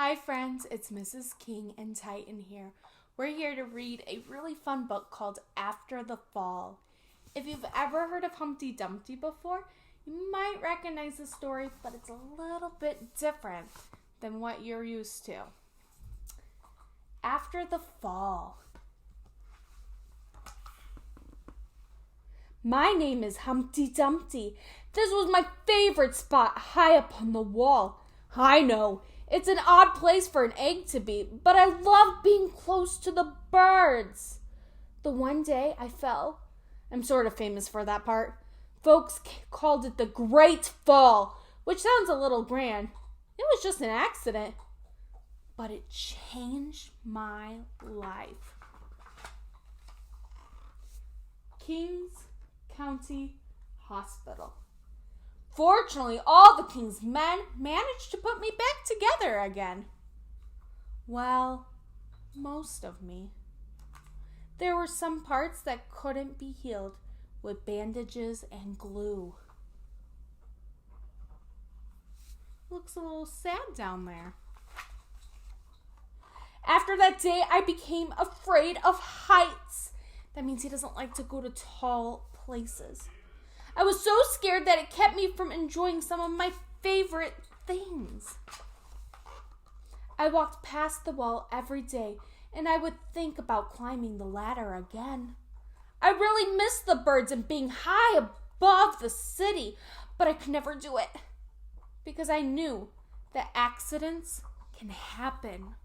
Hi friends, it's Mrs. King and Titan here. We're here to read a really fun book called After the Fall. If you've ever heard of Humpty Dumpty before, you might recognize the story, but it's a little bit different than what you're used to. After the Fall. My name is Humpty Dumpty. This was my favorite spot, high up on the wall. I know, it's an odd place for an egg to be, but I love being close to the birds. The one day I fell. I'm sort of famous for that part. Folks called it the Great Fall, which sounds a little grand. It was just an accident, but it changed my life. Kings County Hospital. Fortunately, all the king's men managed to put me back together again. Well, most of me. There were some parts that couldn't be healed with bandages and glue. Looks a little sad down there. After that day, I became afraid of heights. That means he doesn't like to go to tall places. I was so scared that it kept me from enjoying some of my favorite things. I walked past the wall every day, and I would think about climbing the ladder again. I really missed the birds and being high above the city, but I could never do it because I knew that accidents can happen.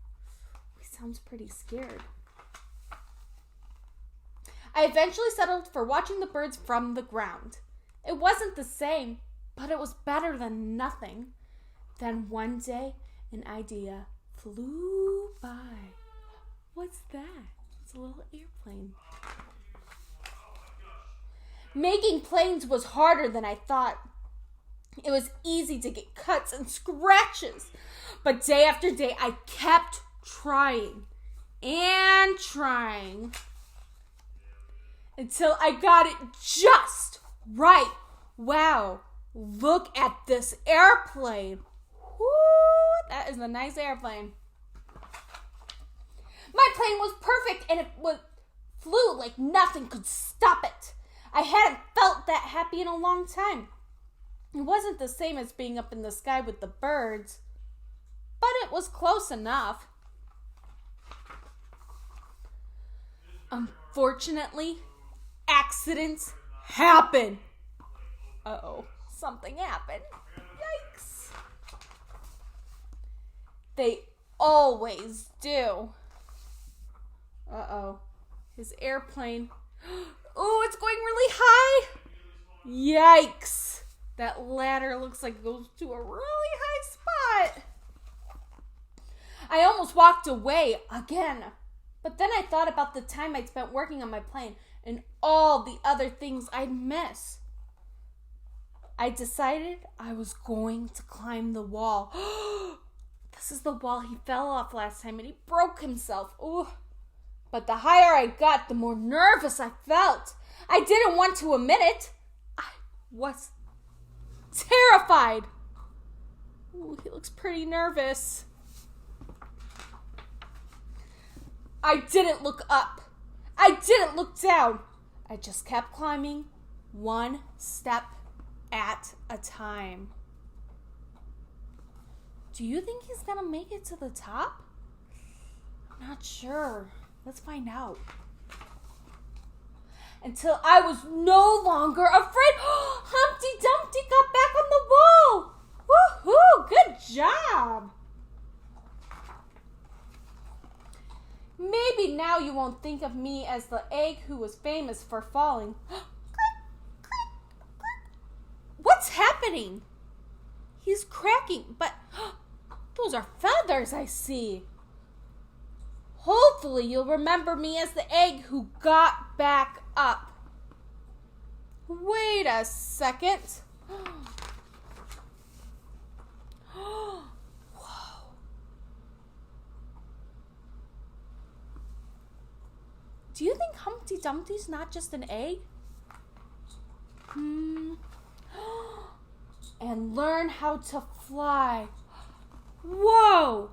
He sounds pretty scared. I eventually settled for watching the birds from the ground. It wasn't the same, but it was better than nothing. Then one day, an idea flew by. What's that? It's a little airplane. Making planes was harder than I thought. It was easy to get cuts and scratches, but day after day, I kept trying and trying until I got it just right. Wow, look at this airplane. Woo, that is a nice airplane. My plane was perfect and it flew like nothing could stop it. I hadn't felt that happy in a long time. It wasn't the same as being up in the sky with the birds, but it was close enough. Unfortunately, accidents happen. Uh-oh, something happened. Yikes. They always do. Uh-oh, his airplane. Oh, it's going really high. Yikes. That ladder looks like it goes to a really high spot. I almost walked away again. But then I thought about the time I'd spent working on my plane and all the other things I'd miss. I decided I was going to climb the wall. This is the wall he fell off last time and he broke himself. Ooh. But the higher I got, the more nervous I felt. I didn't want to admit it. I was terrified. Ooh, he looks pretty nervous. I didn't look up. I didn't look down. I just kept climbing one step at a time. Do you think he's gonna make it to the top? I'm not sure. Let's find out. Until I was no longer afraid. Humpty Dumpty got back on the wall. Woohoo! Good job. Maybe now you won't think of me as the egg who was famous for falling. What's happening? He's cracking, but those are feathers I see. Hopefully you'll remember me as the egg who got back up. Wait a second. Whoa. Do you think Humpty Dumpty's not just an egg? And learn how to fly. Whoa!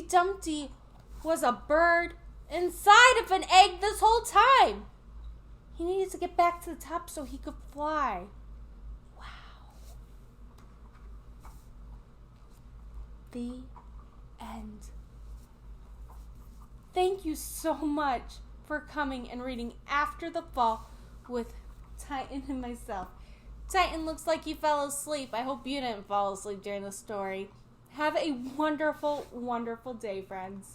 Humpty Dumpty was a bird inside of an egg this whole time. He needed to get back to the top so he could fly. Wow. The end. Thank you so much for coming and reading After the Fall with Titan and myself. Titan looks like he fell asleep. I hope you didn't fall asleep during the story. Have a wonderful, wonderful day, friends.